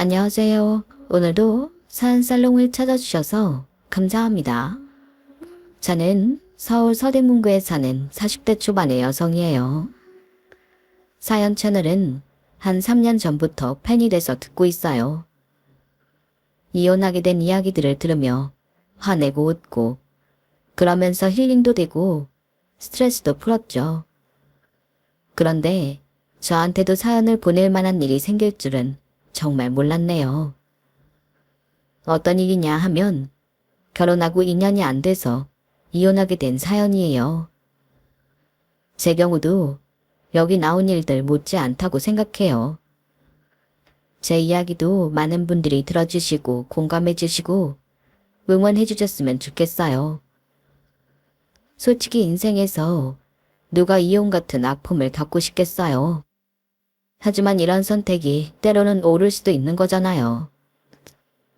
안녕하세요. 오늘도 사연살롱을 찾아주셔서 감사합니다. 저는 서울 서대문구에 사는 40대 초반의 여성이에요. 사연 채널은 한 3년 전부터 팬이 돼서 듣고 있어요. 이혼하게 된 이야기들을 들으며 화내고 웃고 그러면서 힐링도 되고 스트레스도 풀었죠. 그런데 저한테도 사연을 보낼 만한 일이 생길 줄은 정말 몰랐네요. 어떤 일이냐 하면 결혼하고 2년이 안 돼서 이혼하게 된 사연이에요. 제 경우도 여기 나온 일들 못지 않다고 생각해요. 제 이야기도 많은 분들이 들어주시고 공감해 주시고 응원해 주셨으면 좋겠어요. 솔직히 인생에서 누가 이혼 같은 아픔을 겪고 싶겠어요. 하지만 이런 선택이 때로는 옳을 수도 있는 거잖아요.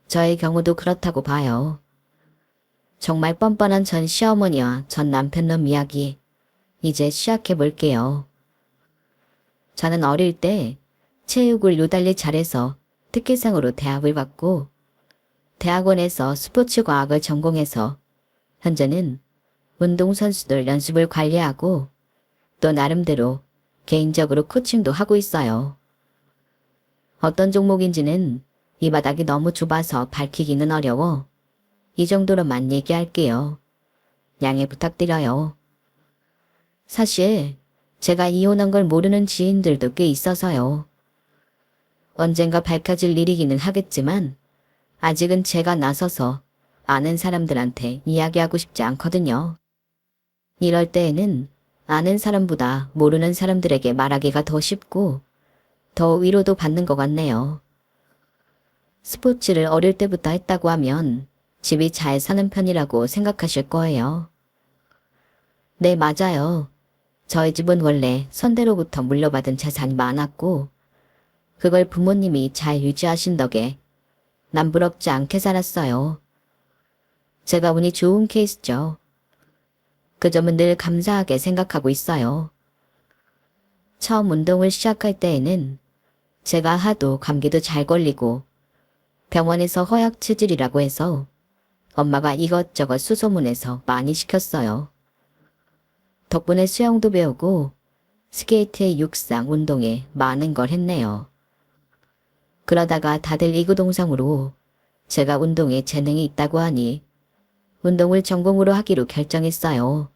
저의 경우도 그렇다고 봐요. 정말 뻔뻔한 전 시어머니와 전 남편놈 이야기 이제 시작해 볼게요. 저는 어릴 때 체육을 유달리 잘해서 특기생으로 대학을 갔고 대학원에서 스포츠과학을 전공해서 현재는 운동선수들 연습을 관리하고 또 나름대로 개인적으로 코칭도 하고 있어요. 어떤 종목인지는 이 바닥이 너무 좁아서 밝히기는 어려워 이 정도로만 얘기할게요. 양해 부탁드려요. 사실 제가 이혼한 걸 모르는 지인들도 꽤 있어서요. 언젠가 밝혀질 일이기는 하겠지만 아직은 제가 나서서 아는 사람들한테 이야기하고 싶지 않거든요. 이럴 때에는 아는 사람보다 모르는 사람들에게 말하기가 더 쉽고 더 위로도 받는 것 같네요. 스포츠를 어릴 때부터 했다고 하면 집이 잘 사는 편이라고 생각하실 거예요. 네, 맞아요. 저희 집은 원래 선대로부터 물려받은 재산이 많았고 그걸 부모님이 잘 유지하신 덕에 남부럽지 않게 살았어요. 제가 운이 좋은 케이스죠. 그 점은 늘 감사하게 생각하고 있어요. 처음 운동을 시작할 때에는 제가 하도 감기도 잘 걸리고 병원에서 허약 체질이라고 해서 엄마가 이것저것 수소문해서 많이 시켰어요. 덕분에 수영도 배우고 스케이트에 육상, 운동에 많은 걸 했네요. 그러다가 다들 이구동성으로 제가 운동에 재능이 있다고 하니 운동을 전공으로 하기로 결정했어요.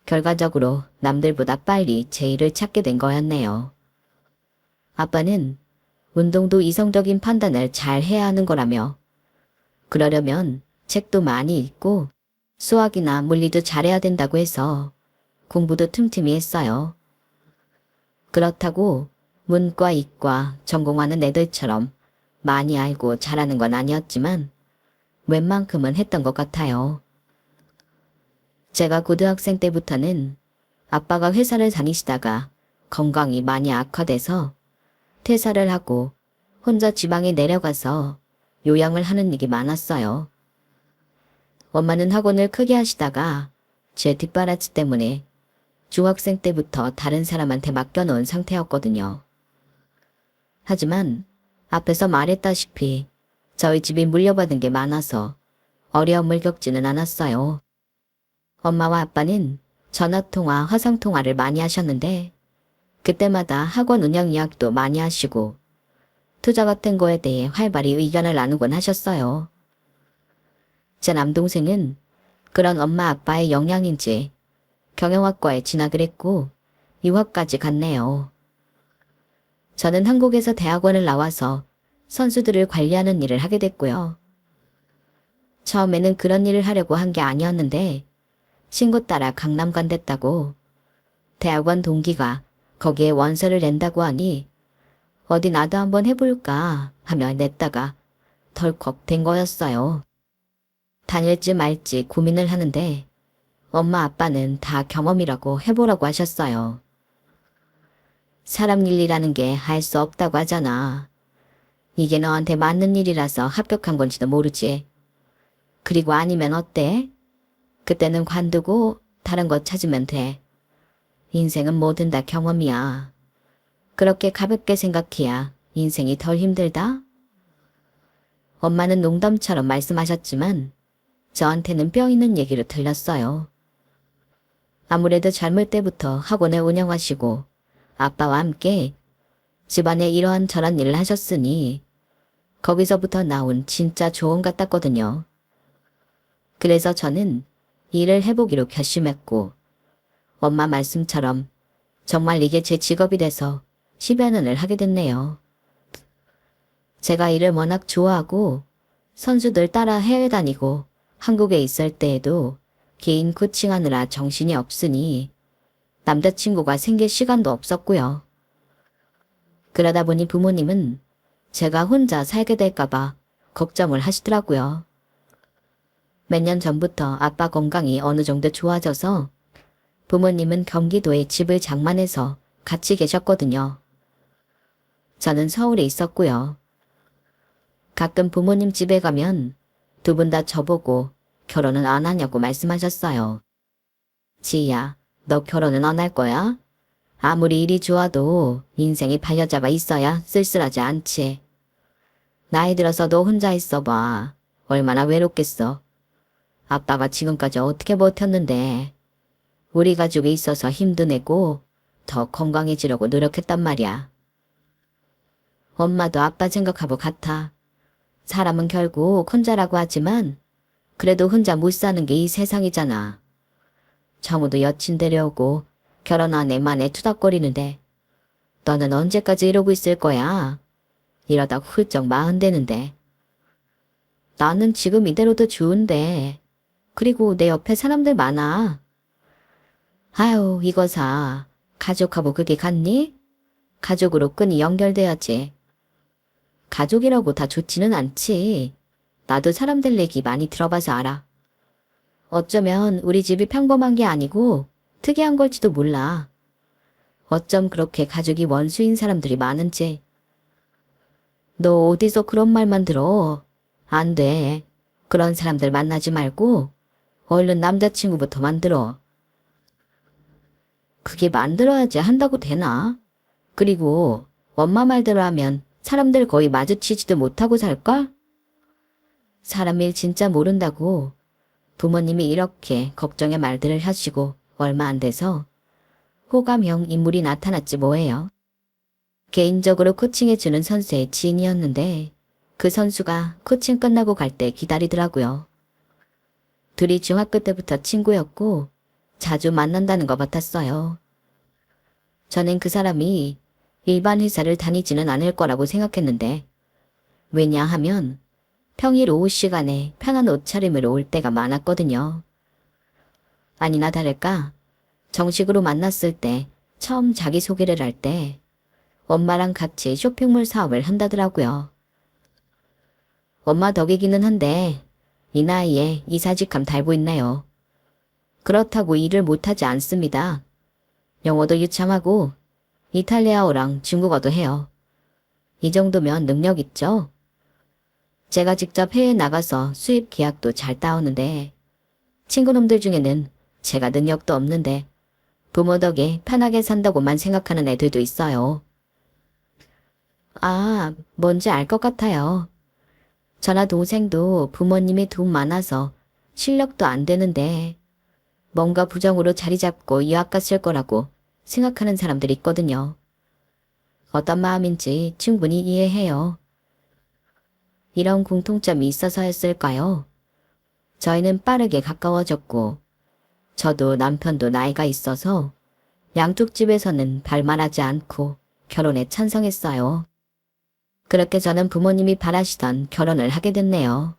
결과적으로 남들보다 빨리 제 일을 찾게 된 거였네요. 아빠는 운동도 이성적인 판단을 잘 해야 하는 거라며 그러려면 책도 많이 읽고 수학이나 물리도 잘해야 된다고 해서 공부도 틈틈이 했어요. 그렇다고 문과, 이과 전공하는 애들처럼 많이 알고 잘하는 건 아니었지만 웬만큼은 했던 것 같아요. 제가 고등학생 때부터는 아빠가 회사를 다니시다가 건강이 많이 악화돼서 퇴사를 하고 혼자 지방에 내려가서 요양을 하는 일이 많았어요. 엄마는 학원을 크게 하시다가 제 뒷바라지 때문에 중학생 때부터 다른 사람한테 맡겨놓은 상태였거든요. 하지만 앞에서 말했다시피 저희 집이 물려받은 게 많아서 어려움을 겪지는 않았어요. 엄마와 아빠는 전화통화, 화상통화를 많이 하셨는데 그때마다 학원 운영 이야기도 많이 하시고 투자 같은 거에 대해 활발히 의견을 나누곤 하셨어요. 제 남동생은 그런 엄마 아빠의 영향인지 경영학과에 진학을 했고 유학까지 갔네요. 저는 한국에서 대학원을 나와서 선수들을 관리하는 일을 하게 됐고요. 처음에는 그런 일을 하려고 한 게 아니었는데 친구 따라 강남 간댔다고 대학원 동기가 거기에 원서를 낸다고 하니 어디 나도 한번 해볼까 하며 냈다가 덜컥 된 거였어요. 다닐지 말지 고민을 하는데 엄마 아빠는 다 경험이라고 해보라고 하셨어요. 사람 일이라는 게 할 수 없다고 하잖아. 이게 너한테 맞는 일이라서 합격한 건지도 모르지. 그리고 아니면 어때? 그때는 관두고 다른 거 찾으면 돼. 인생은 뭐든 다 경험이야. 그렇게 가볍게 생각해야 인생이 덜 힘들다? 엄마는 농담처럼 말씀하셨지만 저한테는 뼈 있는 얘기로 들렸어요. 아무래도 젊을 때부터 학원을 운영하시고 아빠와 함께 집안에 이러한 저런 일을 하셨으니 거기서부터 나온 진짜 조언 같았거든요. 그래서 저는 일을 해보기로 결심했고 엄마 말씀처럼 정말 이게 제 직업이 돼서 10여 년을 하게 됐네요. 제가 일을 워낙 좋아하고 선수들 따라 해외 다니고 한국에 있을 때에도 개인 코칭하느라 정신이 없으니 남자친구가 생길 시간도 없었고요. 그러다 보니 부모님은 제가 혼자 살게 될까봐 걱정을 하시더라고요. 몇 년 전부터 아빠 건강이 어느 정도 좋아져서 부모님은 경기도에 집을 장만해서 같이 계셨거든요. 저는 서울에 있었고요. 가끔 부모님 집에 가면 두 분 다 저보고 결혼은 안 하냐고 말씀하셨어요. 지희야, 너 결혼은 안 할 거야? 아무리 일이 좋아도 인생에 반여자가 있어야 쓸쓸하지 않지. 나이 들어서 너 혼자 있어봐. 얼마나 외롭겠어. 아빠가 지금까지 어떻게 버텼는데 우리 가족이 있어서 힘도 내고 더 건강해지려고 노력했단 말이야. 엄마도 아빠 생각하고 같아. 사람은 결국 혼자라고 하지만 그래도 혼자 못 사는 게 이 세상이잖아. 정우도 여친 데려오고 결혼 안 해 만에 투닥거리는데 너는 언제까지 이러고 있을 거야? 이러다 훌쩍 40 되는데. 나는 지금 이대로도 좋은데. 그리고 내 옆에 사람들 많아. 아유, 이거사. 가족하고 그게 같니? 가족으로 끈이 연결돼야지. 가족이라고 다 좋지는 않지. 나도 사람들 얘기 많이 들어봐서 알아. 어쩌면 우리 집이 평범한 게 아니고 특이한 걸지도 몰라. 어쩜 그렇게 가족이 원수인 사람들이 많은지. 너 어디서 그런 말만 들어? 안 돼. 그런 사람들 만나지 말고 얼른 남자친구부터 만들어. 그게 만들어야지 한다고 되나? 그리고 엄마 말대로 하면 사람들 거의 마주치지도 못하고 살걸? 사람 일 진짜 모른다고 부모님이 이렇게 걱정의 말들을 하시고 얼마 안 돼서 호감형 인물이 나타났지 뭐예요. 개인적으로 코칭해주는 선수의 지인이었는데 그 선수가 코칭 끝나고 갈 때 기다리더라고요. 둘이 중학교 때부터 친구였고 자주 만난다는 것 같았어요. 저는 그 사람이 일반 회사를 다니지는 않을 거라고 생각했는데 왜냐하면 평일 오후 시간에 편한 옷차림으로 올 때가 많았거든요. 아니나 다를까 정식으로 만났을 때 처음 자기소개를 할 때 엄마랑 같이 쇼핑몰 사업을 한다더라고요. 엄마 덕이기는 한데 이 나이에 이사직함 달고 있네요. 그렇다고 일을 못하지 않습니다. 영어도 유창하고 이탈리아어랑 중국어도 해요. 이 정도면 능력 있죠? 제가 직접 해외 나가서 수입 계약도 잘 따오는데 친구놈들 중에는 제가 능력도 없는데 부모 덕에 편하게 산다고만 생각하는 애들도 있어요. 아, 뭔지 알 것 같아요. 저나 동생도 부모님이 돈 많아서 실력도 안 되는데 뭔가 부정으로 자리 잡고 유학 갔을 거라고 생각하는 사람들이 있거든요. 어떤 마음인지 충분히 이해해요. 이런 공통점이 있어서였을까요? 저희는 빠르게 가까워졌고 저도 남편도 나이가 있어서 양쪽 집에서는 발말하지 않고 결혼에 찬성했어요. 그렇게 저는 부모님이 바라시던 결혼을 하게 됐네요.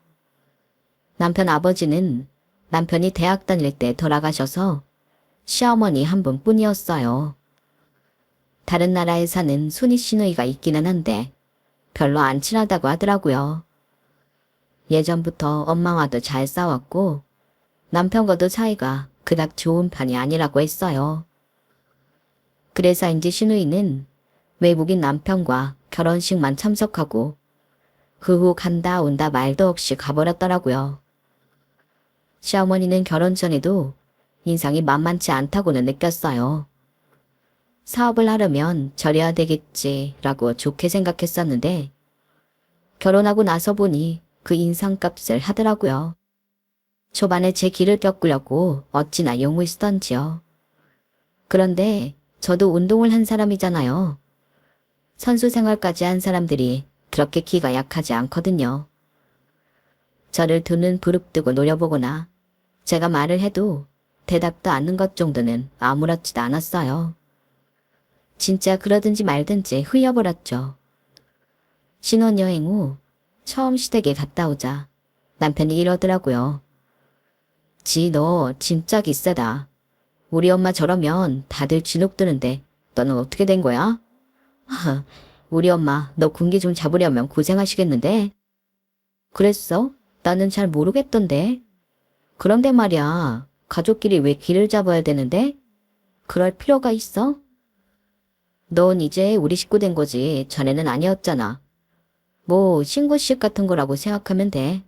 남편 아버지는 남편이 대학 다닐 때 돌아가셔서 시어머니 한 분뿐이었어요. 다른 나라에 사는 손이 시누이가 있기는 한데 별로 안 친하다고 하더라고요. 예전부터 엄마와도 잘 싸웠고 남편과도 사이가 그닥 좋은 편이 아니라고 했어요. 그래서인지 시누이는 외국인 남편과 결혼식만 참석하고 그 후 간다 온다 말도 없이 가버렸더라고요. 시어머니는 결혼 전에도 인상이 만만치 않다고는 느꼈어요. 사업을 하려면 저래야 되겠지라고 좋게 생각했었는데 결혼하고 나서 보니 그 인상값을 하더라고요. 초반에 제 길을 꺾으려고 어찌나 용을 쓰던지요. 그런데 저도 운동을 한 사람이잖아요. 선수 생활까지 한 사람들이 그렇게 기가 약하지 않거든요. 저를 두 눈 부릅뜨고 노려보거나 제가 말을 해도 대답도 않는 것 정도는 아무렇지도 않았어요. 진짜 그러든지 말든지 흘려버렸죠. 신혼여행 후 처음 시댁에 갔다 오자 남편이 이러더라고요. 지 너 진짜 기세다. 우리 엄마 저러면 다들 진옥 드는데 너는 어떻게 된 거야? 우리 엄마 너 군기 좀 잡으려면 고생하시겠는데? 그랬어? 나는 잘 모르겠던데. 그런데 말이야, 가족끼리 왜 길을 잡아야 되는데? 그럴 필요가 있어? 넌 이제 우리 식구 된 거지 전에는 아니었잖아. 뭐 신고식 같은 거라고 생각하면 돼.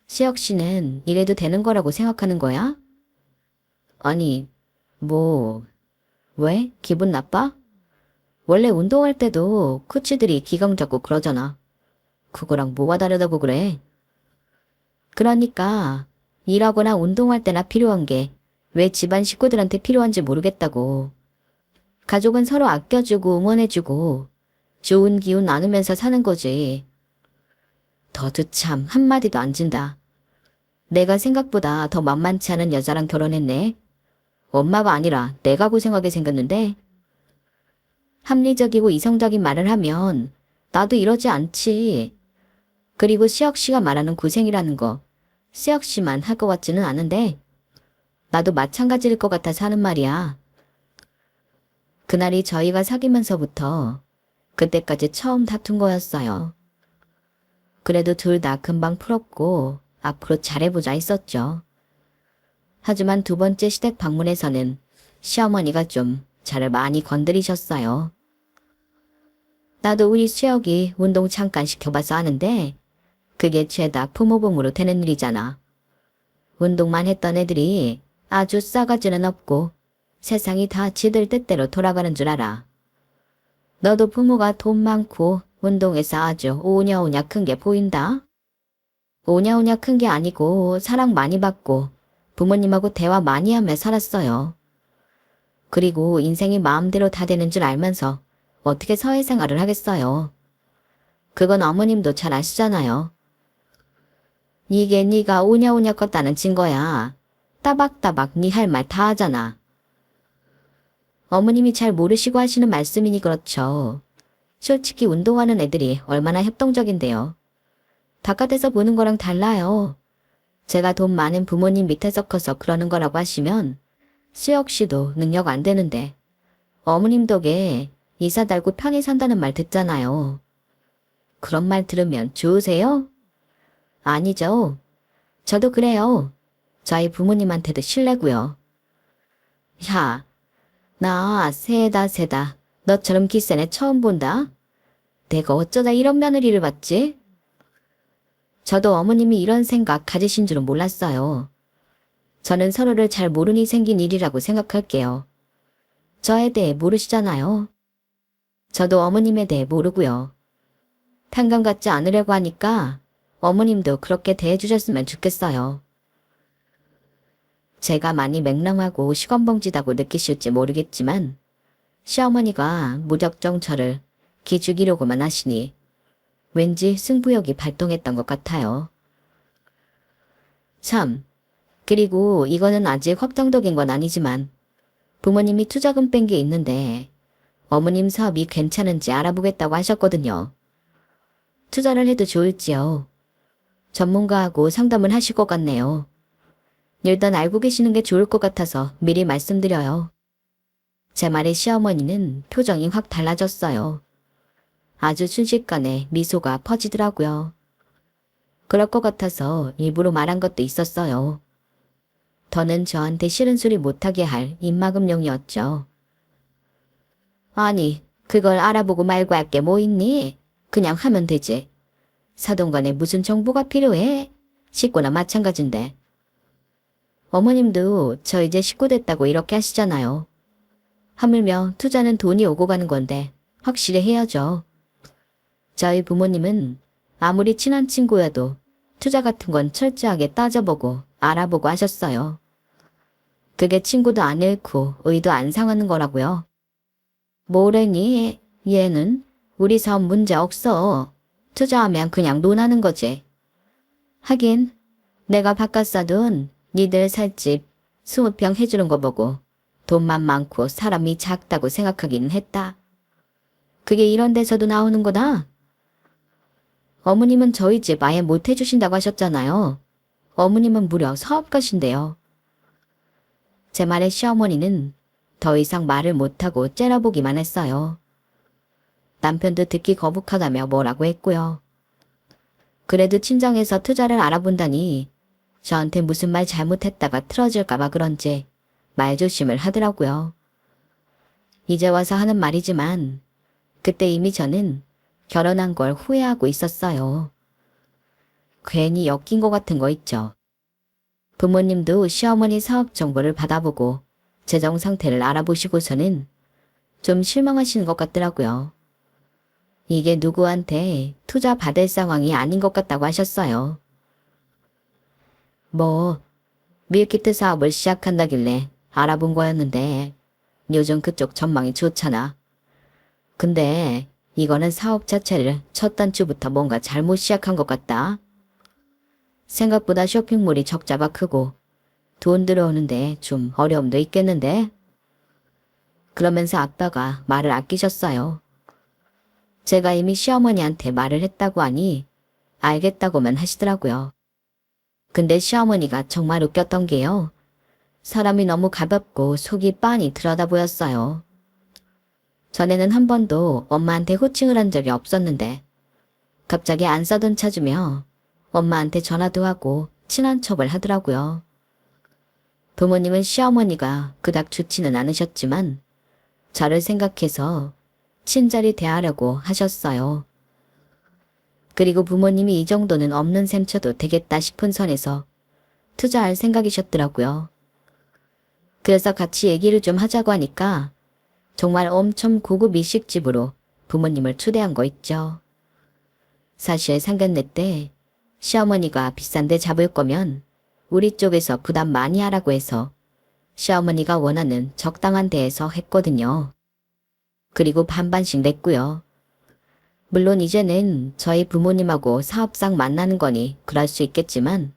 시혁 씨는 이래도 되는 거라고 생각하는 거야? 아니, 뭐, 왜? 기분 나빠? 원래 운동할 때도 코치들이 기강 잡고 그러잖아. 그거랑 뭐가 다르다고 그래? 그러니까 일하거나 운동할 때나 필요한 게 왜 집안 식구들한테 필요한지 모르겠다고. 가족은 서로 아껴주고 응원해주고 좋은 기운 나누면서 사는 거지. 너도 참 한마디도 안 진다. 내가 생각보다 더 만만치 않은 여자랑 결혼했네. 엄마가 아니라 내가 고생하게 생겼는데. 합리적이고 이성적인 말을 하면 나도 이러지 않지. 그리고 시혁 씨가 말하는 고생이라는 거 시혁 씨만 할 것 같지는 않은데 나도 마찬가지일 것 같아서 하는 말이야. 그날이 저희가 사귀면서부터 그때까지 처음 다툰 거였어요. 그래도 둘 다 금방 풀었고 앞으로 잘해보자 했었죠. 하지만 두 번째 시댁 방문에서는 시어머니가 좀 저를 많이 건드리셨어요. 나도 우리 수혁이 운동 잠깐 시켜봐서 하는데 그게 죄다 부모봉으로 되는 일이잖아. 운동만 했던 애들이 아주 싸가지는 없고 세상이 다 지들 뜻대로 돌아가는 줄 알아. 너도 부모가 돈 많고 운동해서 아주 오냐오냐 큰 게 보인다? 오냐오냐 큰 게 아니고 사랑 많이 받고 부모님하고 대화 많이 하며 살았어요. 그리고 인생이 마음대로 다 되는 줄 알면서 어떻게 사회생활을 하겠어요. 그건 어머님도 잘 아시잖아요. 이게 네가 오냐오냐 컸다는 증거야. 따박따박 네 할 말 다 하잖아. 어머님이 잘 모르시고 하시는 말씀이니 그렇죠. 솔직히 운동하는 애들이 얼마나 협동적인데요. 바깥에서 보는 거랑 달라요. 제가 돈 많은 부모님 밑에서 커서 그러는 거라고 하시면 수혁 씨도 능력 안 되는데 어머님 덕에 이사 달고 편히 산다는 말 듣잖아요. 그런 말 들으면 좋으세요? 아니죠. 저도 그래요. 저희 부모님한테도 실례고요. 야, 나 세다. 너처럼 기센 애 처음 본다. 내가 어쩌다 이런 며느리를 받지? 저도 어머님이 이런 생각 가지신 줄은 몰랐어요. 저는 서로를 잘 모르니 생긴 일이라고 생각할게요. 저에 대해 모르시잖아요. 저도 어머님에 대해 모르고요. 탄감 갖지 않으려고 하니까 어머님도 그렇게 대해주셨으면 좋겠어요. 제가 많이 맹랑하고 시건방지다고 느끼실지 모르겠지만 시어머니가 무작정 저를 기죽이려고만 하시니 왠지 승부욕이 발동했던 것 같아요. 참, 그리고 이거는 아직 확정적인 건 아니지만 부모님이 투자금 뺀 게 있는데 어머님 사업이 괜찮은지 알아보겠다고 하셨거든요. 투자를 해도 좋을지요. 전문가하고 상담을 하실 것 같네요. 일단 알고 계시는 게 좋을 것 같아서 미리 말씀드려요. 제 말에 시어머니는 표정이 확 달라졌어요. 아주 순식간에 미소가 퍼지더라고요. 그럴 것 같아서 일부러 말한 것도 있었어요. 더는 저한테 싫은 소리 못하게 할 입막음용이었죠. 아니, 그걸 알아보고 말고 할 게 뭐 있니? 그냥 하면 되지. 사돈간에 무슨 정보가 필요해? 식구나 마찬가지인데. 어머님도 저 이제 식구 됐다고 이렇게 하시잖아요. 하물며 투자는 돈이 오고 가는 건데 확실히 해야죠. 저희 부모님은 아무리 친한 친구여도 투자 같은 건 철저하게 따져보고 알아보고 하셨어요. 그게 친구도 안 잃고 의도 안 상하는 거라고요. 뭐래니? 얘는 우리 사업 문제 없어. 투자하면 그냥 논하는 거지. 하긴 내가 바깥 사돈 니들 살 집 20평 해주는 거 보고 돈만 많고 사람이 작다고 생각하기는 했다. 그게 이런 데서도 나오는 거다. 어머님은 저희 집 아예 못 해주신다고 하셨잖아요. 어머님은 무려 사업가신데요. 제 말에 시어머니는 더 이상 말을 못하고 째려보기만 했어요. 남편도 듣기 거북하다며 뭐라고 했고요. 그래도 친정에서 투자를 알아본다니 저한테 무슨 말 잘못했다가 틀어질까봐 그런지 말조심을 하더라고요. 이제 와서 하는 말이지만 그때 이미 저는 결혼한 걸 후회하고 있었어요. 괜히 엮인 것 같은 거 있죠. 부모님도 시어머니 사업 정보를 받아보고 재정 상태를 알아보시고서는 좀 실망하시는 것 같더라고요. 이게 누구한테 투자 받을 상황이 아닌 것 같다고 하셨어요. 뭐 밀키트 사업을 시작한다길래 알아본 거였는데 요즘 그쪽 전망이 좋잖아. 근데 이거는 사업 자체를 첫 단추부터 뭔가 잘못 시작한 것 같다. 생각보다 쇼핑몰이 적자가 크고 돈 들어오는데 좀 어려움도 있겠는데? 그러면서 아빠가 말을 아끼셨어요. 제가 이미 시어머니한테 말을 했다고 하니 알겠다고만 하시더라고요. 근데 시어머니가 정말 웃겼던 게요. 사람이 너무 가볍고 속이 빤히 들여다 보였어요. 전에는 한 번도 엄마한테 호칭을 한 적이 없었는데 갑자기 안 사돈 찾으며 엄마한테 전화도 하고 친한 척을 하더라고요. 부모님은 시어머니가 그닥 좋지는 않으셨지만 저를 생각해서 친절히 대하려고 하셨어요. 그리고 부모님이 이 정도는 없는 셈 쳐도 되겠다 싶은 선에서 투자할 생각이셨더라고요. 그래서 같이 얘기를 좀 하자고 하니까 정말 엄청 고급 일식집으로 부모님을 초대한 거 있죠. 사실 상견례 때 시어머니가 비싼 데 잡을 거면 우리 쪽에서 부담 많이 하라고 해서 시어머니가 원하는 적당한 데에서 했거든요. 그리고 반반씩 냈고요. 물론 이제는 저희 부모님하고 사업상 만나는 거니 그럴 수 있겠지만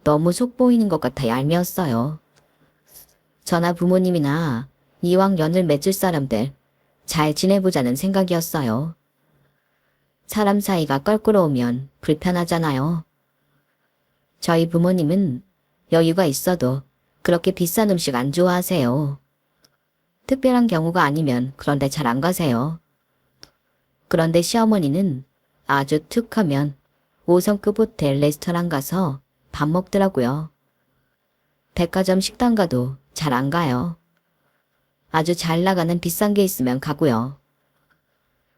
너무 속 보이는 것 같아 얄미웠어요. 저나 부모님이나 이왕 연을 맺을 사람들 잘 지내보자는 생각이었어요. 사람 사이가 껄끄러우면 불편하잖아요. 저희 부모님은 여유가 있어도 그렇게 비싼 음식 안 좋아하세요. 특별한 경우가 아니면 그런데 잘 안 가세요. 그런데 시어머니는 아주 툭하면 5성급 호텔 레스토랑 가서 밥 먹더라고요. 백화점 식당 가도 잘 안 가요. 아주 잘 나가는 비싼 게 있으면 가고요.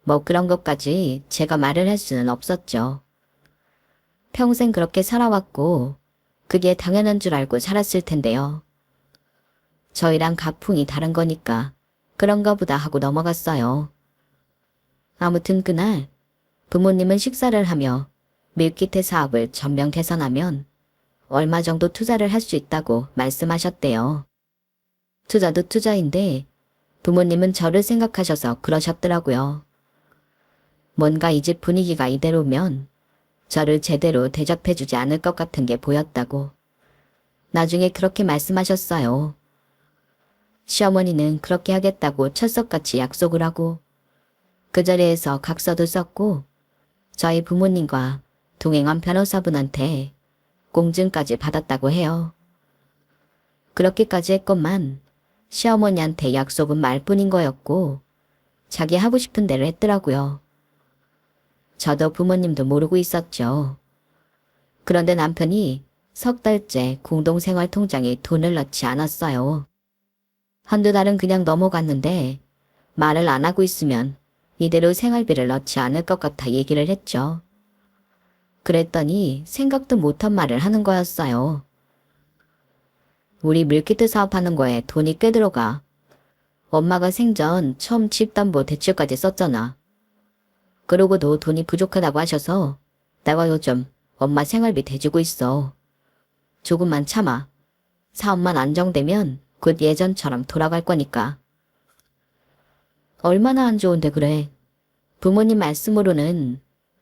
뭐 그런 것까지 제가 말을 할 수는 없었죠. 평생 그렇게 살아왔고 그게 당연한 줄 알고 살았을 텐데요. 저희랑 가풍이 다른 거니까 그런가 보다 하고 넘어갔어요. 아무튼 그날 부모님은 식사를 하며 밀키트 사업을 전면 개선하면 얼마 정도 투자를 할 수 있다고 말씀하셨대요. 투자도 투자인데 부모님은 저를 생각하셔서 그러셨더라고요. 뭔가 이 집 분위기가 이대로면 저를 제대로 대접해주지 않을 것 같은 게 보였다고. 나중에 그렇게 말씀하셨어요. 시어머니는 그렇게 하겠다고 철석같이 약속을 하고 그 자리에서 각서도 썼고 저희 부모님과 동행한 변호사분한테 공증까지 받았다고 해요. 그렇게까지 했건만 시어머니한테 약속은 말뿐인 거였고 자기 하고 싶은 대로 했더라고요. 저도 부모님도 모르고 있었죠. 그런데 남편이 석 달째 공동생활통장에 돈을 넣지 않았어요. 한두 달은 그냥 넘어갔는데 말을 안 하고 있으면 이대로 생활비를 넣지 않을 것 같아 얘기를 했죠. 그랬더니 생각도 못한 말을 하는 거였어요. 우리 밀키트 사업하는 거에 돈이 꽤 들어가. 엄마가 생전 처음 집담보 대출까지 썼잖아. 그러고도 돈이 부족하다고 하셔서 내가 요즘 엄마 생활비 대주고 있어. 조금만 참아. 사업만 안정되면 곧 예전처럼 돌아갈 거니까. 얼마나 안 좋은데 그래. 부모님 말씀으로는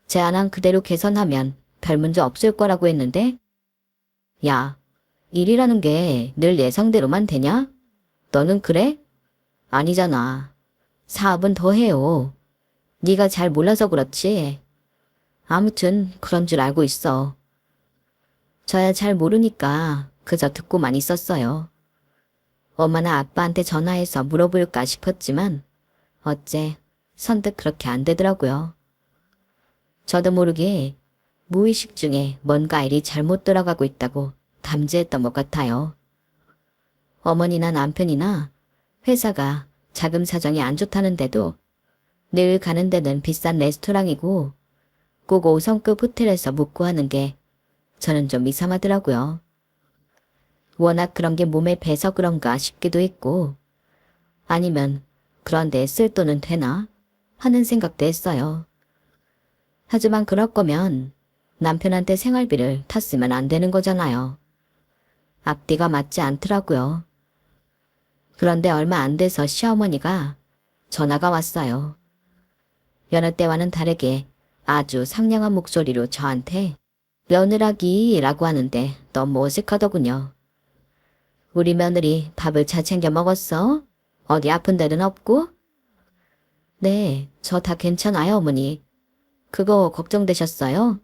제안한 그대로 개선하면 별 문제 없을 거라고 했는데? 야, 일이라는 게 늘 예상대로만 되냐? 너는 그래? 아니잖아. 사업은 더 해요. 네가 잘 몰라서 그렇지. 아무튼 그런 줄 알고 있어. 저야 잘 모르니까 그저 듣고만 있었어요. 엄마나 아빠한테 전화해서 물어볼까 싶었지만 어째 선뜻 그렇게 안 되더라고요. 저도 모르게 무의식 중에 뭔가 일이 잘못 돌아가고 있다고 감지했던 것 같아요. 어머니나 남편이나 회사가 자금 사정이 안 좋다는데도 늘 가는 데는 비싼 레스토랑이고 꼭 5성급 호텔에서 묵고 하는 게 저는 좀 이상하더라고요. 워낙 그런 게 몸에 배서 그런가 싶기도 했고 아니면 그런 데 쓸 돈은 되나 하는 생각도 했어요. 하지만 그럴 거면 남편한테 생활비를 탔으면 안 되는 거잖아요. 앞뒤가 맞지 않더라고요. 그런데 얼마 안 돼서 시어머니가 전화가 왔어요. 여느 때와는 다르게 아주 상냥한 목소리로 저한테 며느라기라고 하는데 너무 어색하더군요. 우리 며느리 밥을 잘 챙겨 먹었어? 어디 아픈 데는 없고? 네, 저 다 괜찮아요, 어머니. 그거 걱정되셨어요?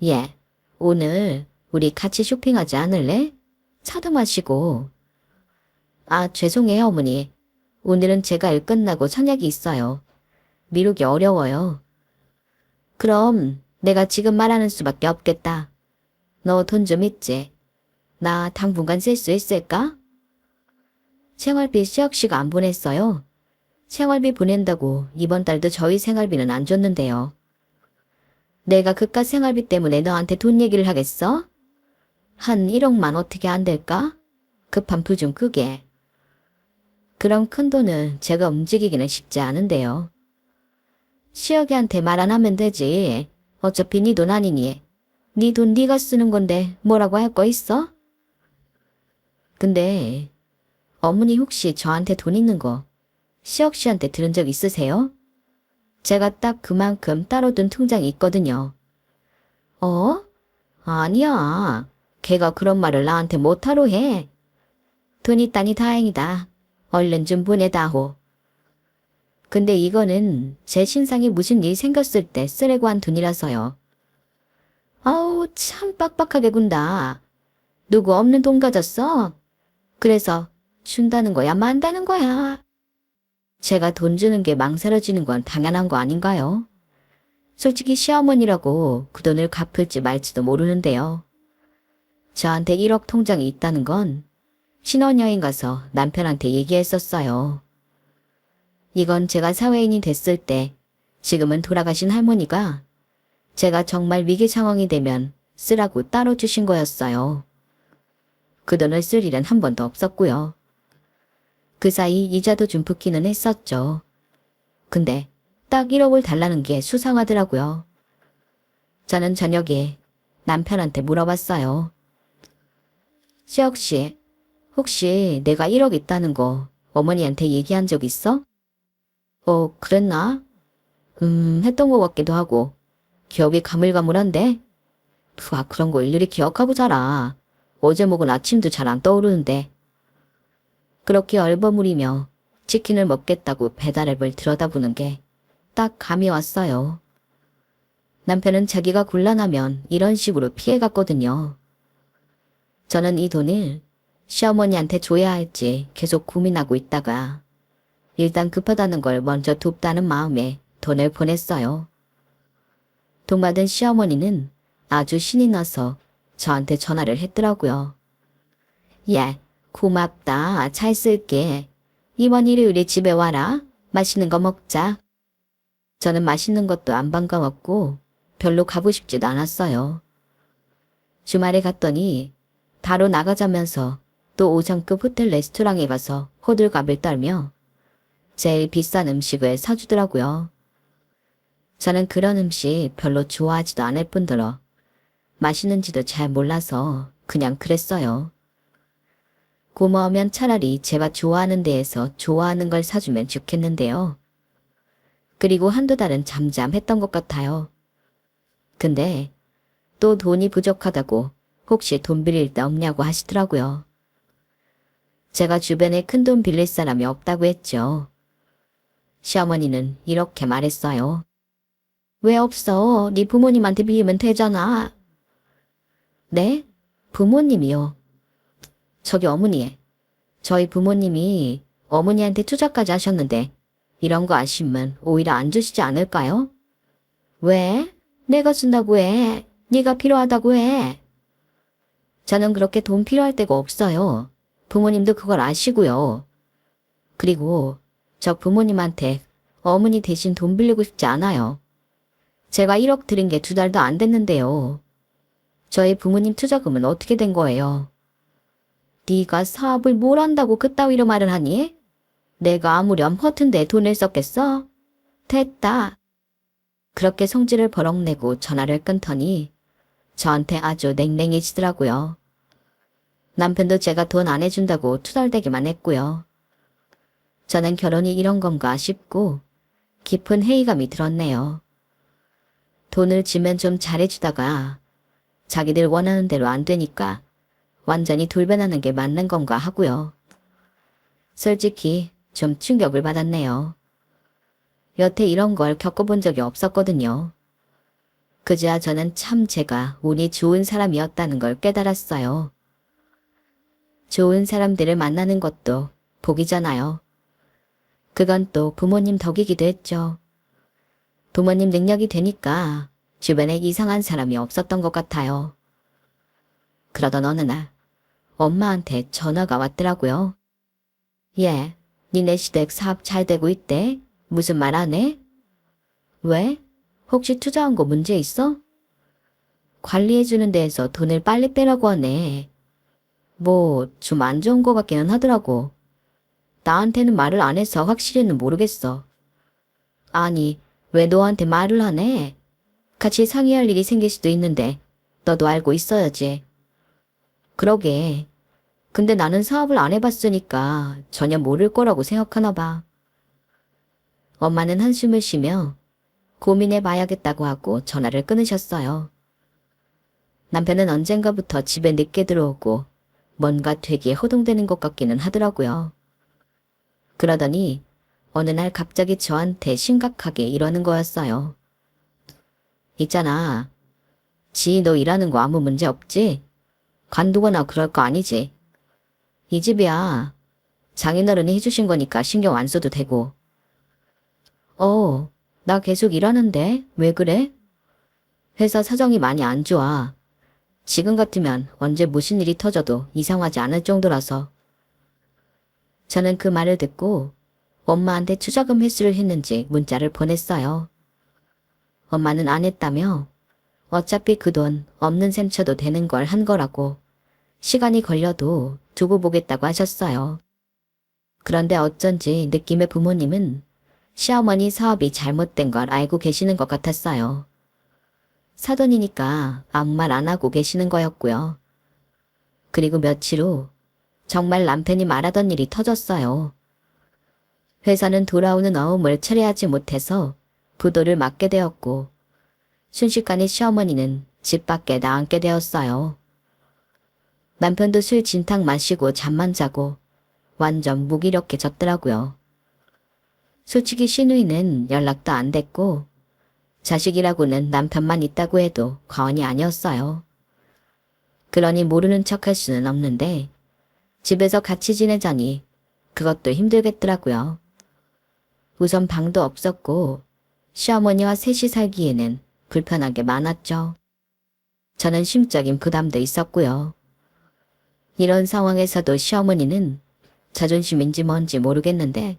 예, 오늘 우리 같이 쇼핑하지 않을래? 차도 마시고. 아, 죄송해요, 어머니. 오늘은 제가 일 끝나고 저녁이 있어요. 미루기 어려워요. 그럼 내가 지금 말하는 수밖에 없겠다. 너 돈 좀 있지? 나 당분간 쓸 수 있을까? 생활비 시혁 씨가 안 보냈어요. 생활비 보낸다고 이번 달도 저희 생활비는 안 줬는데요. 내가 그깟 생활비 때문에 너한테 돈 얘기를 하겠어? 한 1억만 어떻게 안 될까? 급한 불 좀 끄게. 그런 큰 돈은 제가 움직이기는 쉽지 않은데요. 시혁이한테 말 안 하면 되지. 어차피 네 돈 아니니. 네 돈 네가 쓰는 건데 뭐라고 할 거 있어? 근데 어머니 혹시 저한테 돈 있는 거 시혁 씨한테 들은 적 있으세요? 제가 딱 그만큼 따로 둔 통장이 있거든요. 어? 아니야. 걔가 그런 말을 나한테 못하러 해. 돈 있다니 다행이다. 얼른 좀 보내다오. 근데 이거는 제 신상에 무슨 일 생겼을 때 쓰레고 한 돈이라서요. 아우 참 빡빡하게 군다. 누구 없는 돈 가졌어? 그래서 준다는 거야 만다는 거야. 제가 돈 주는 게 망설여지는 건 당연한 거 아닌가요? 솔직히 시어머니라고 그 돈을 갚을지 말지도 모르는데요. 저한테 1억 통장이 있다는 건 신혼여행 가서 남편한테 얘기했었어요. 이건 제가 사회인이 됐을 때 지금은 돌아가신 할머니가 제가 정말 위기 상황이 되면 쓰라고 따로 주신 거였어요. 그 돈을 쓸 일은 한 번도 없었고요. 그 사이 이자도 좀 붙기는 했었죠. 근데 딱 1억을 달라는 게 수상하더라고요. 저는 저녁에 남편한테 물어봤어요. 시혁 씨, 혹시 내가 1억 있다는 거 어머니한테 얘기한 적 있어? 그랬나? 했던 것 같기도 하고 기억이 가물가물한데? 그런 거 일일이 기억하고 자라. 어제 먹은 아침도 잘 안 떠오르는데. 그렇게 얼버무리며 치킨을 먹겠다고 배달앱을 들여다보는 게 딱 감이 왔어요. 남편은 자기가 곤란하면 이런 식으로 피해갔거든요. 저는 이 돈을 시어머니한테 줘야 할지 계속 고민하고 있다가 일단 급하다는 걸 먼저 돕다는 마음에 돈을 보냈어요. 돈 받은 시어머니는 아주 신이 나서 저한테 전화를 했더라고요. 예, 고맙다. 잘 쓸게. 이번 일요일에 집에 와라. 맛있는 거 먹자. 저는 맛있는 것도 안 반가웠고 별로 가고 싶지도 않았어요. 주말에 갔더니 바로 나가자면서 또 5성급 호텔 레스토랑에 가서 호들갑을 떨며 제일 비싼 음식을 사주더라고요. 저는 그런 음식 별로 좋아하지도 않을 뿐더러 맛있는지도 잘 몰라서 그냥 그랬어요. 고마우면 차라리 제가 좋아하는 데에서 좋아하는 걸 사주면 좋겠는데요. 그리고 한두 달은 잠잠했던 것 같아요. 근데 또 돈이 부족하다고 혹시 돈 빌릴 데 없냐고 하시더라고요. 제가 주변에 큰돈 빌릴 사람이 없다고 했죠. 시어머니는 이렇게 말했어요. 왜 없어? 네 부모님한테 빌리면 되잖아. 네? 부모님이요. 저기 어머니, 저희 부모님이 어머니한테 투자까지 하셨는데 이런 거 아시면 오히려 안 주시지 않을까요? 왜? 내가 쓴다고 해. 네가 필요하다고 해. 저는 그렇게 돈 필요할 데가 없어요. 부모님도 그걸 아시고요. 그리고 저 부모님한테 어머니 대신 돈 빌리고 싶지 않아요. 제가 1억 드린 게 2달도 안 됐는데요. 저희 부모님 투자금은 어떻게 된 거예요? 네가 사업을 뭘 한다고 그따위로 말을 하니? 내가 아무렴 허튼데 돈을 썼겠어? 됐다. 그렇게 성질을 버럭내고 전화를 끊더니 저한테 아주 냉랭해지더라고요. 남편도 제가 돈 안 해준다고 투덜대기만 했고요. 저는 결혼이 이런 건가 싶고 깊은 회의감이 들었네요. 돈을 주면 좀 잘해주다가 자기들 원하는 대로 안 되니까 완전히 돌변하는 게 맞는 건가 하고요. 솔직히 좀 충격을 받았네요. 여태 이런 걸 겪어본 적이 없었거든요. 그제야 저는 참 제가 운이 좋은 사람이었다는 걸 깨달았어요. 좋은 사람들을 만나는 것도 복이잖아요. 그건 또 부모님 덕이기도 했죠. 부모님 능력이 되니까 주변에 이상한 사람이 없었던 것 같아요. 그러던 어느 날 엄마한테 전화가 왔더라고요. 얘, 니네 시댁 사업 잘 되고 있대? 무슨 말 안 해? 왜? 혹시 투자한 거 문제 있어? 관리해주는 데에서 돈을 빨리 빼라고 하네. 뭐 좀 안 좋은 거 같기는 하더라고. 나한테는 말을 안 해서 확실히는 모르겠어. 아니, 왜 너한테 말을 하네? 같이 상의할 일이 생길 수도 있는데 너도 알고 있어야지. 그러게. 근데 나는 사업을 안 해봤으니까 전혀 모를 거라고 생각하나 봐. 엄마는 한숨을 쉬며 고민해봐야겠다고 하고 전화를 끊으셨어요. 남편은 언젠가부터 집에 늦게 들어오고 뭔가 되게 허둥대는 것 같기는 하더라고요. 그러더니 어느 날 갑자기 저한테 심각하게 이러는 거였어요. 있잖아. 지 너 일하는 거 아무 문제 없지? 관두거나 그럴 거 아니지? 이 집이야. 장인어른이 해주신 거니까 신경 안 써도 되고. 나 계속 일하는데 왜 그래? 회사 사정이 많이 안 좋아. 지금 같으면 언제 무슨 일이 터져도 이상하지 않을 정도라서. 저는 그 말을 듣고 엄마한테 투자금 회수를 했는지 문자를 보냈어요. 엄마는 안 했다며 어차피 그 돈 없는 셈 쳐도 되는 걸 한 거라고 시간이 걸려도 두고 보겠다고 하셨어요. 그런데 어쩐지 느낌의 부모님은 시어머니 사업이 잘못된 걸 알고 계시는 것 같았어요. 사돈이니까 아무 말 안 하고 계시는 거였고요. 그리고 며칠 후 정말 남편이 말하던 일이 터졌어요. 회사는 돌아오는 어음을 처리하지 못해서 부도를 맞게 되었고 순식간에 시어머니는 집 밖에 나앉게 되었어요. 남편도 술 진탕 마시고 잠만 자고 완전 무기력해졌더라고요. 솔직히 시누이는 연락도 안 됐고 자식이라고는 남편만 있다고 해도 과언이 아니었어요. 그러니 모르는 척할 수는 없는데 집에서 같이 지내자니 그것도 힘들겠더라고요. 우선 방도 없었고 시어머니와 셋이 살기에는 불편한 게 많았죠. 저는 심적인 부담도 있었고요. 이런 상황에서도 시어머니는 자존심인지 뭔지 모르겠는데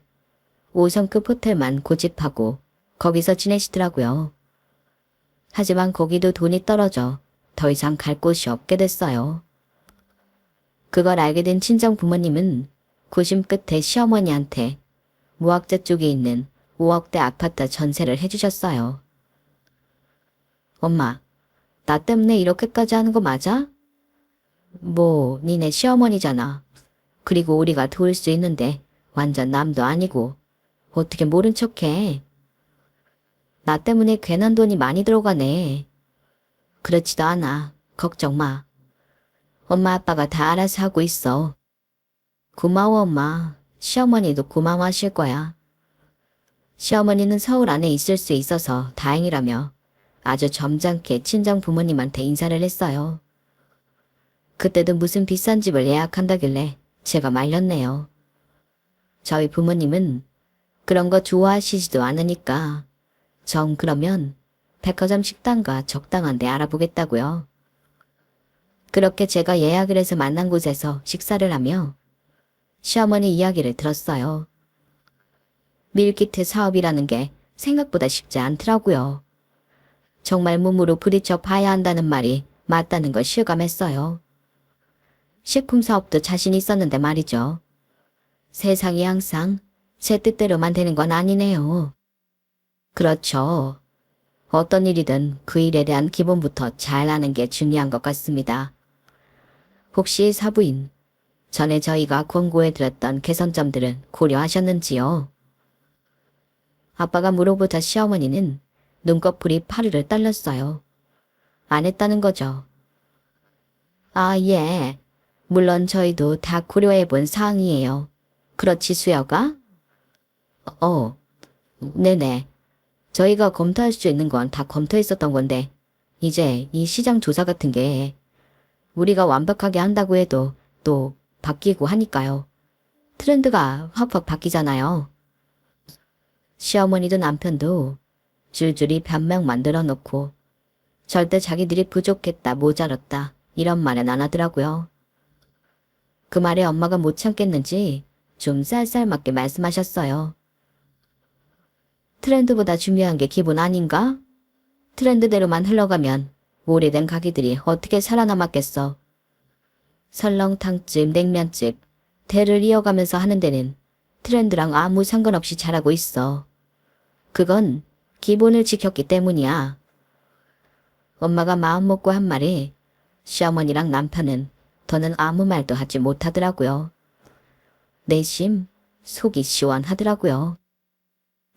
5성급 호텔만 고집하고 거기서 지내시더라고요. 하지만 거기도 돈이 떨어져 더 이상 갈 곳이 없게 됐어요. 그걸 알게 된 친정 부모님은 고심 끝에 시어머니한테 무학재 쪽에 있는 5억대 아파트 전세를 해주셨어요. 엄마, 나 때문에 이렇게까지 하는 거 맞아? 뭐, 니네 시어머니잖아. 그리고 우리가 도울 수 있는데 완전 남도 아니고 어떻게 모른 척해. 나 때문에 괜한 돈이 많이 들어가네. 그렇지도 않아. 걱정 마. 엄마 아빠가 다 알아서 하고 있어. 고마워 엄마. 시어머니도 고마워하실 거야. 시어머니는 서울 안에 있을 수 있어서 다행이라며 아주 점잖게 친정 부모님한테 인사를 했어요. 그때도 무슨 비싼 집을 예약한다길래 제가 말렸네요. 저희 부모님은 그런 거 좋아하시지도 않으니까 정 그러면 백화점 식당가 적당한 데 알아보겠다고요. 그렇게 제가 예약을 해서 만난 곳에서 식사를 하며 시어머니 이야기를 들었어요. 밀키트 사업이라는 게 생각보다 쉽지 않더라고요. 정말 몸으로 부딪혀 봐야 한다는 말이 맞다는 걸 실감했어요. 식품 사업도 자신 있었는데 말이죠. 세상이 항상 제 뜻대로만 되는 건 아니네요. 그렇죠. 어떤 일이든 그 일에 대한 기본부터 잘 아는 게 중요한 것 같습니다. 혹시 사부인, 전에 저희가 권고해 드렸던 개선점들은 고려하셨는지요? 아빠가 물어보자 시어머니는 눈꺼풀이 파르르 떨렸어요. 안 했다는 거죠. 아, 예. 물론 저희도 다 고려해 본 사항이에요. 그렇지, 수여가? 네네. 저희가 검토할 수 있는 건 다 검토했었던 건데, 이제 이 시장 조사 같은 게 우리가 완벽하게 한다고 해도 또 바뀌고 하니까요. 트렌드가 확확 바뀌잖아요. 시어머니도 남편도 줄줄이 변명 만들어 놓고 절대 자기들이 부족했다, 모자랐다 이런 말은 안 하더라고요. 그 말에 엄마가 못 참겠는지 좀 쌀쌀맞게 말씀하셨어요. 트렌드보다 중요한 게 기분 아닌가? 트렌드대로만 흘러가면 오래된 가게들이 어떻게 살아남았겠어. 설렁탕집, 냉면집, 대를 이어가면서 하는 데는 트렌드랑 아무 상관없이 잘하고 있어. 그건 기본을 지켰기 때문이야. 엄마가 마음 먹고 한 말에 시어머니랑 남편은 더는 아무 말도 하지 못하더라고요. 내심 속이 시원하더라고요.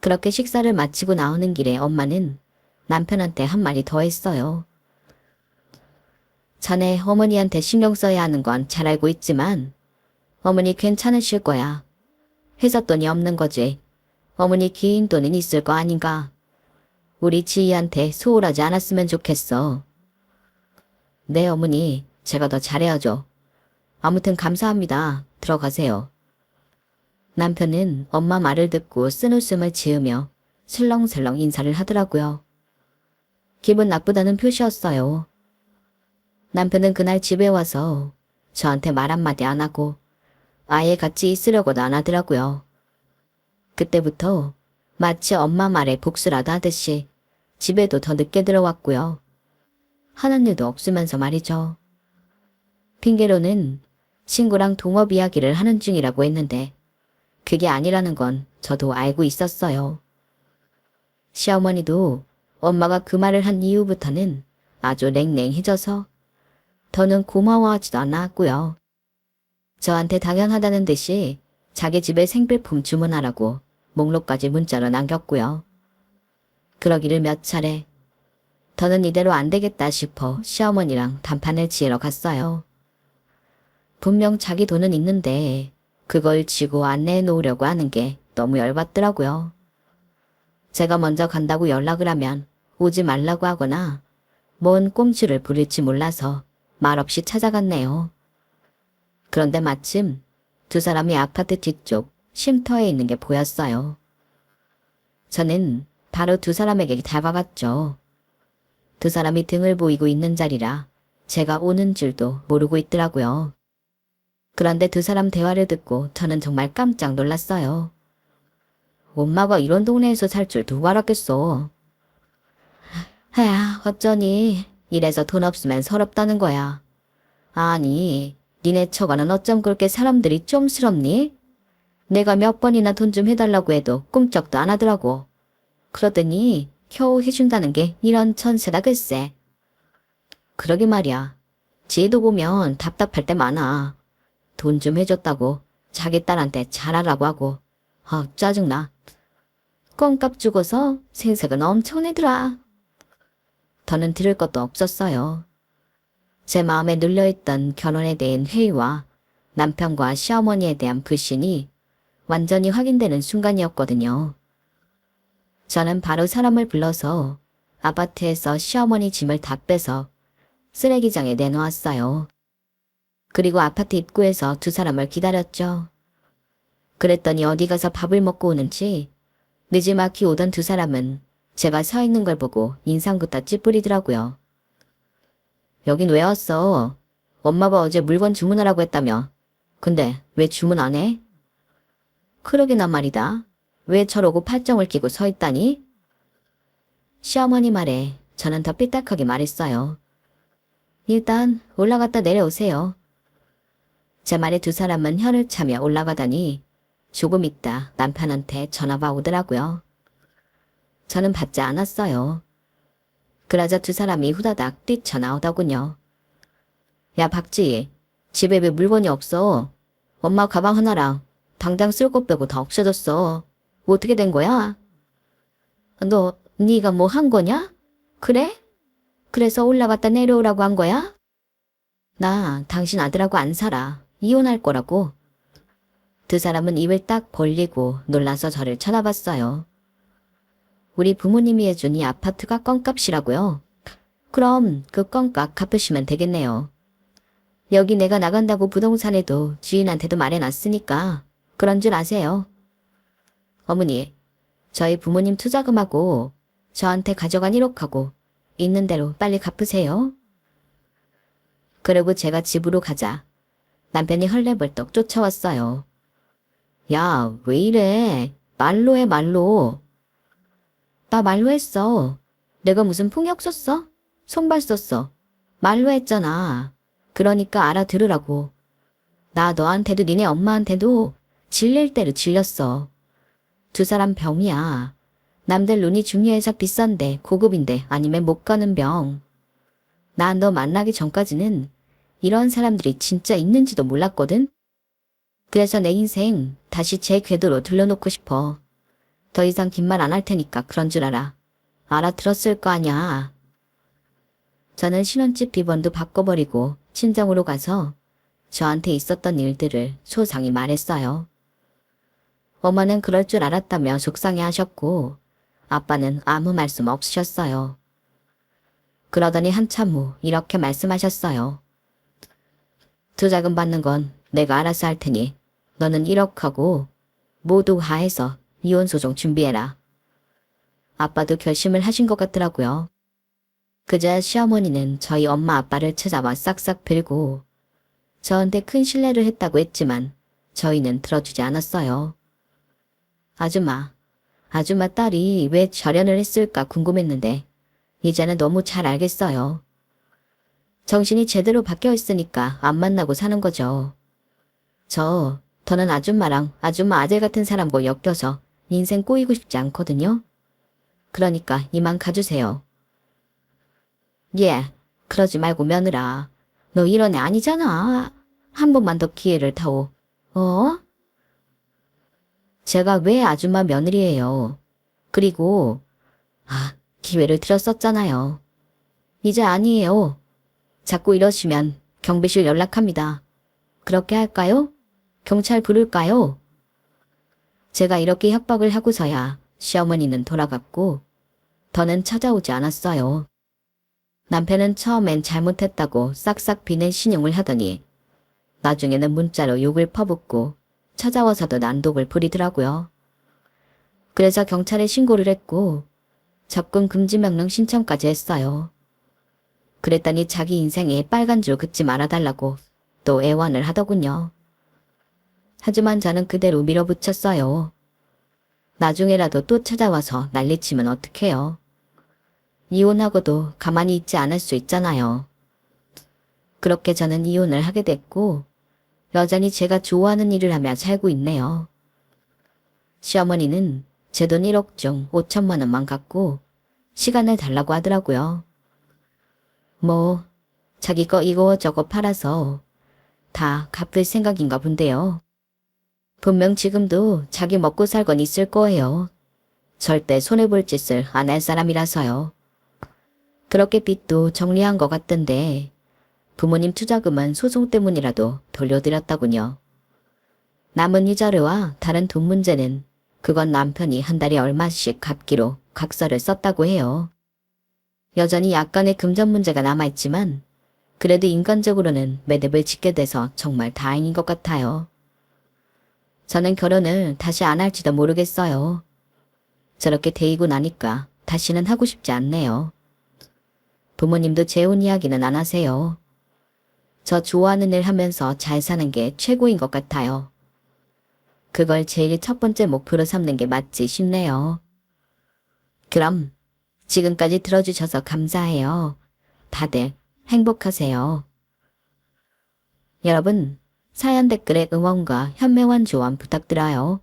그렇게 식사를 마치고 나오는 길에 엄마는 남편한테 한 말이 더 했어요. 자네 어머니한테 신경 써야 하는 건 잘 알고 있지만 어머니 괜찮으실 거야. 회사 돈이 없는 거지. 어머니 긴 돈은 있을 거 아닌가. 우리 지희한테 소홀하지 않았으면 좋겠어. 네 어머니, 제가 더 잘해야죠. 아무튼 감사합니다. 들어가세요. 남편은 엄마 말을 듣고 쓴웃음을 지으며 슬렁슬렁 인사를 하더라고요. 기분 나쁘다는 표시였어요. 남편은 그날 집에 와서 저한테 말 한마디 안 하고 아예 같이 있으려고도 안 하더라고요. 그때부터 마치 엄마 말에 복수라도 하듯이 집에도 더 늦게 들어왔고요. 하는 일도 없으면서 말이죠. 핑계로는 친구랑 동업 이야기를 하는 중이라고 했는데 그게 아니라는 건 저도 알고 있었어요. 시어머니도 엄마가 그 말을 한 이후부터는 아주 냉랭해져서 더는 고마워하지도 않았고요. 저한테 당연하다는 듯이 자기 집에 생필품 주문하라고 목록까지 문자로 남겼고요. 그러기를 몇 차례. 더는 이대로 안 되겠다 싶어 시어머니랑 단판을 지으러 갔어요. 분명 자기 돈은 있는데 그걸 쥐고 안내해 놓으려고 하는 게 너무 열받더라고요. 제가 먼저 간다고 연락을 하면 오지 말라고 하거나 뭔 꼼수를 부릴지 몰라서 말없이 찾아갔네요. 그런데 마침 두 사람이 아파트 뒤쪽 쉼터에 있는 게 보였어요. 저는 바로 두 사람에게 다가갔죠. 두 사람이 등을 보이고 있는 자리라 제가 오는 줄도 모르고 있더라고요. 그런데 두 사람 대화를 듣고 저는 정말 깜짝 놀랐어요. 엄마가 이런 동네에서 살 줄 누가 알았겠어. 야, 어쩌니 이래서 돈 없으면 서럽다는 거야. 아니, 니네 처가는 어쩜 그렇게 사람들이 쫌스럽니? 내가 몇 번이나 돈 좀 해달라고 해도 꿈쩍도 안 하더라고. 그러더니 겨우 해준다는 게 이런 천세다 글쎄. 그러게 말이야. 지혜도 보면 답답할 때 많아. 돈 좀 해줬다고 자기 딸한테 잘하라고 하고. 짜증나. 껌값 주고서 생색은 엄청 내더라. 더는 들을 것도 없었어요. 제 마음에 눌려있던 결혼에 대한 회의와 남편과 시어머니에 대한 불신이 완전히 확인되는 순간이었거든요. 저는 바로 사람을 불러서 아파트에서 시어머니 짐을 다 빼서 쓰레기장에 내놓았어요. 그리고 아파트 입구에서 두 사람을 기다렸죠. 그랬더니 어디 가서 밥을 먹고 오는지 느지막이 오던 두 사람은 제가 서 있는 걸 보고 인상부터 찌푸리더라고요. 여긴 왜 왔어? 엄마가 어제 물건 주문하라고 했다며. 근데 왜 주문 안 해? 그러게나 말이다. 왜 저러고 팔짱을 끼고 서 있다니? 시어머니 말에 저는 더 삐딱하게 말했어요. 일단 올라갔다 내려오세요. 제 말에 두 사람은 혀를 차며 올라가다니 조금 있다 남편한테 전화가 오더라고요. 저는 받지 않았어요. 그러자 두 사람이 후다닥 뛰쳐나오더군요. 야 박지, 집에 왜 물건이 없어? 엄마 가방 하나랑 당장 쓸 것 빼고 다 없어졌어. 어떻게 된 거야? 네가 뭐 한 거냐? 그래? 그래서 올라갔다 내려오라고 한 거야? 나 당신 아들하고 안 살아. 이혼할 거라고. 두 사람은 입을 딱 벌리고 놀라서 저를 쳐다봤어요. 우리 부모님이 해준 이 아파트가 껌값이라고요? 그럼 그 껌값 갚으시면 되겠네요. 여기 내가 나간다고 부동산에도 주인한테도 말해놨으니까 그런 줄 아세요. 어머니, 저희 부모님 투자금하고 저한테 가져간 1억하고 있는 대로 빨리 갚으세요. 그리고 제가 집으로 가자 남편이 헐레벌떡 쫓아왔어요. 야, 왜 이래? 말로 해, 말로. 나 말로 했어. 내가 무슨 폭력 썼어? 손발 썼어. 말로 했잖아. 그러니까 알아들으라고. 나 너한테도 니네 엄마한테도 질릴 대로 질렸어. 두 사람 병이야. 남들 눈이 중요해서 비싼데 고급인데 아니면 못 가는 병. 난 너 만나기 전까지는 이런 사람들이 진짜 있는지도 몰랐거든. 그래서 내 인생 다시 제 궤도로 들려놓고 싶어. 더 이상 긴 말 안 할 테니까 그런 줄 알아. 알아들었을 거 아냐. 저는 신혼집 비번도 바꿔버리고 친정으로 가서 저한테 있었던 일들을 소상히 말했어요. 엄마는 그럴 줄 알았다며 속상해하셨고 아빠는 아무 말씀 없으셨어요. 그러더니 한참 후 이렇게 말씀하셨어요. 투자금 받는 건 내가 알아서 할 테니 너는 1억하고 모두 하해서 이혼소송 준비해라. 아빠도 결심을 하신 것 같더라고요. 그자 시어머니는 저희 엄마 아빠를 찾아와 싹싹 빌고 저한테 큰 신뢰를 했다고 했지만 저희는 들어주지 않았어요. 아줌마 딸이 왜 절연을 했을까 궁금했는데 이제는 너무 잘 알겠어요. 정신이 제대로 바뀌어 있으니까 안 만나고 사는 거죠. 더는 아줌마랑 아줌마 아들 같은 사람과 엮여서 인생 꼬이고 싶지 않거든요. 그러니까 이만 가주세요. 예, 그러지 말고 며느라. 너 이런 애 아니잖아. 한 번만 더 기회를 타오. 제가 왜 아줌마 며느리예요. 그리고 기회를 드렸었잖아요. 이제 아니에요. 자꾸 이러시면 경비실 연락합니다. 그렇게 할까요? 경찰 부를까요? 제가 이렇게 협박을 하고서야 시어머니는 돌아갔고 더는 찾아오지 않았어요. 남편은 처음엔 잘못했다고 싹싹 비는 신용을 하더니 나중에는 문자로 욕을 퍼붓고 찾아와서도 난독을 부리더라고요. 그래서 경찰에 신고를 했고 접근 금지 명령 신청까지 했어요. 그랬더니 자기 인생에 빨간 줄 긋지 말아달라고 또 애원을 하더군요. 하지만 저는 그대로 밀어붙였어요. 나중에라도 또 찾아와서 난리치면 어떡해요. 이혼하고도 가만히 있지 않을 수 있잖아요. 그렇게 저는 이혼을 하게 됐고 여전히 제가 좋아하는 일을 하며 살고 있네요. 시어머니는 제 돈 1억 중 5천만 원만 갖고 시간을 달라고 하더라고요. 뭐 자기 거 이거 저거 팔아서 다 갚을 생각인가 본데요. 분명 지금도 자기 먹고 살 건 있을 거예요. 절대 손해볼 짓을 안 할 사람이라서요. 그렇게 빚도 정리한 것 같던데 부모님 투자금은 소송 때문이라도 돌려드렸다군요. 남은 이자료와 다른 돈 문제는 그건 남편이 한 달에 얼마씩 갚기로 각서를 썼다고 해요. 여전히 약간의 금전 문제가 남아있지만 그래도 인간적으로는 매듭을 짓게 돼서 정말 다행인 것 같아요. 저는 결혼을 다시 안 할지도 모르겠어요. 저렇게 데이고 나니까 다시는 하고 싶지 않네요. 부모님도 재혼 이야기는 안 하세요. 저 좋아하는 일 하면서 잘 사는 게 최고인 것 같아요. 그걸 제일 첫 번째 목표로 삼는 게 맞지 싶네요. 그럼 지금까지 들어주셔서 감사해요. 다들 행복하세요. 여러분, 사연 댓글에 응원과 현명한 조언 부탁드려요.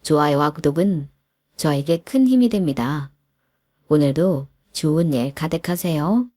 좋아요와 구독은 저에게 큰 힘이 됩니다. 오늘도 좋은 일 가득하세요.